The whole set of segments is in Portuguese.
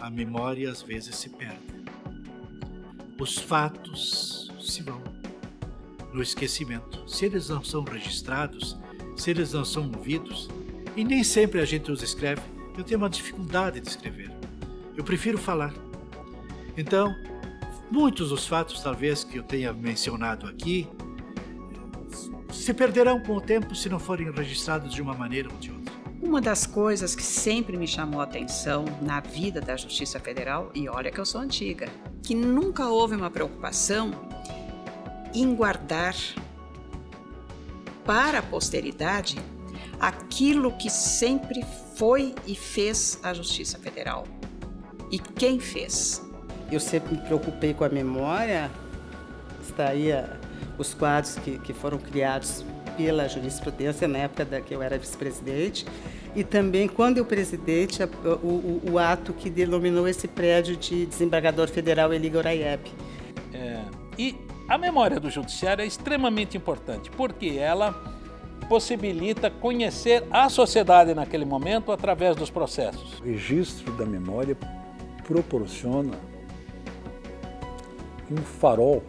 a memória às vezes se perde. Os fatos se vão no esquecimento. Se eles não são registrados, se eles não são ouvidos, e nem sempre a gente os escreve, eu tenho uma dificuldade de escrever. Eu prefiro falar. Então, muitos dos fatos, talvez, que eu tenha mencionado aqui, se perderão com o tempo se não forem registrados de uma maneira ou de outra. Uma das coisas que sempre me chamou a atenção na vida da Justiça Federal, e olha que eu sou antiga, que nunca houve uma preocupação em guardar para a posteridade aquilo que sempre foi e fez a Justiça Federal. E quem fez? Eu sempre me preocupei com a memória. Está aí os quadros que foram criados pela jurisprudência na época que eu era vice-presidente, e também, quando eu presidente, o ato que denominou esse prédio de desembargador federal Eli Goraieb. E a memória do judiciário é extremamente importante, porque ela possibilita conhecer a sociedade naquele momento através dos processos. O registro da memória proporciona um farol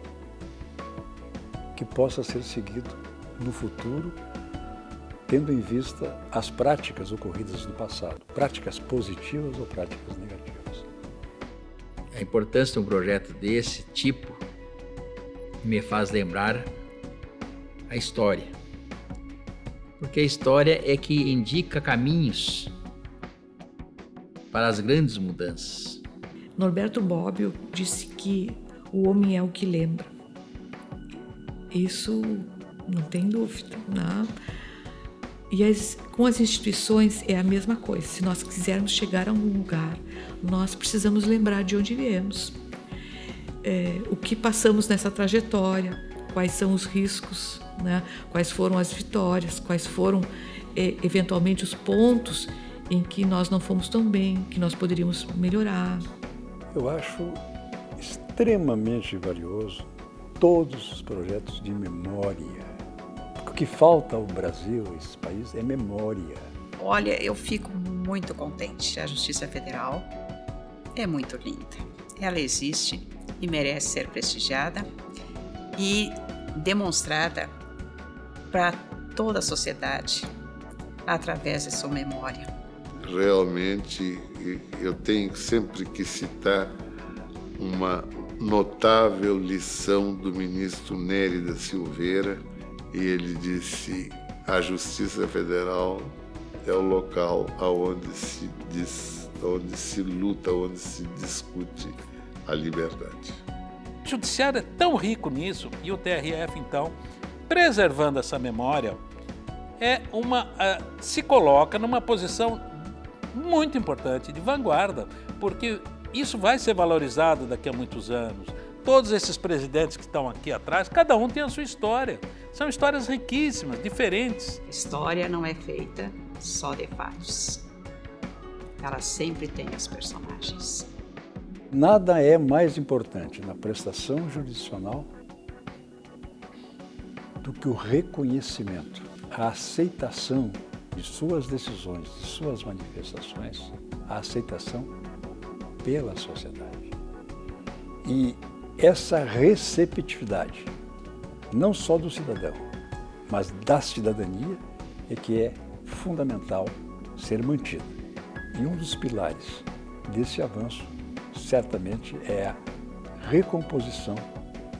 que possa ser seguido no futuro, tendo em vista as práticas ocorridas no passado, práticas positivas ou práticas negativas. A importância de um projeto desse tipo me faz lembrar a história, porque a história é que indica caminhos para as grandes mudanças. Norberto Bobbio disse que o homem é o que lembra. Isso não tem dúvida, né? E com as instituições é a mesma coisa. Se nós quisermos chegar a um lugar, nós precisamos lembrar de onde viemos, o que passamos nessa trajetória, quais são os riscos, né? Quais foram as vitórias, quais foram eventualmente os pontos em que nós não fomos tão bem, que nós poderíamos melhorar. Eu acho extremamente valioso todos os projetos de memória. Porque o que falta ao Brasil, a esse país, é memória. Olha, eu fico muito contente. A Justiça Federal é muito linda. Ela existe e merece ser prestigiada e demonstrada para toda a sociedade através de sua memória. Realmente, eu tenho sempre que citar uma notável lição do ministro Nery da Silveira, e ele disse: a Justiça Federal é o local onde se luta, onde se discute a liberdade. O judiciário é tão rico nisso, e o TRF, então, preservando essa memória, se coloca numa posição muito importante, de vanguarda, porque isso vai ser valorizado daqui a muitos anos. Todos esses presidentes que estão aqui atrás, cada um tem a sua história. São histórias riquíssimas, diferentes. História não é feita só de fatos. Ela sempre tem os personagens. Nada é mais importante na prestação jurisdicional do que o reconhecimento, a aceitação de suas decisões, de suas manifestações, a aceitação pela sociedade. E essa receptividade, não só do cidadão, mas da cidadania, é que é fundamental ser mantida. E um dos pilares desse avanço, certamente, é a recomposição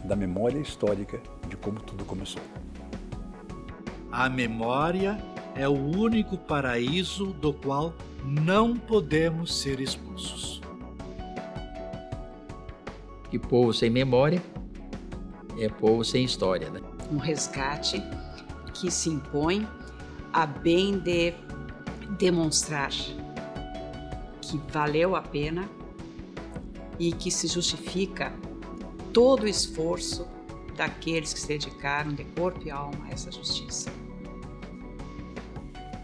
da memória histórica de como tudo começou. A memória é o único paraíso do qual não podemos ser expulsos. Que povo sem memória é povo sem história, né? Um resgate que se impõe a bem de demonstrar que valeu a pena e que se justifica todo o esforço daqueles que se dedicaram de corpo e alma a essa justiça.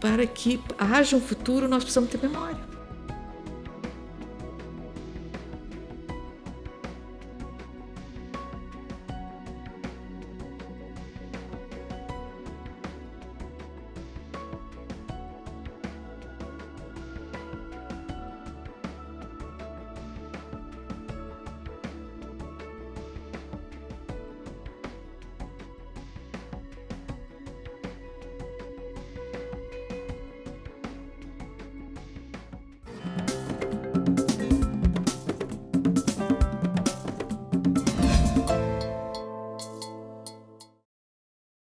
Para que haja um futuro, nós precisamos ter memória.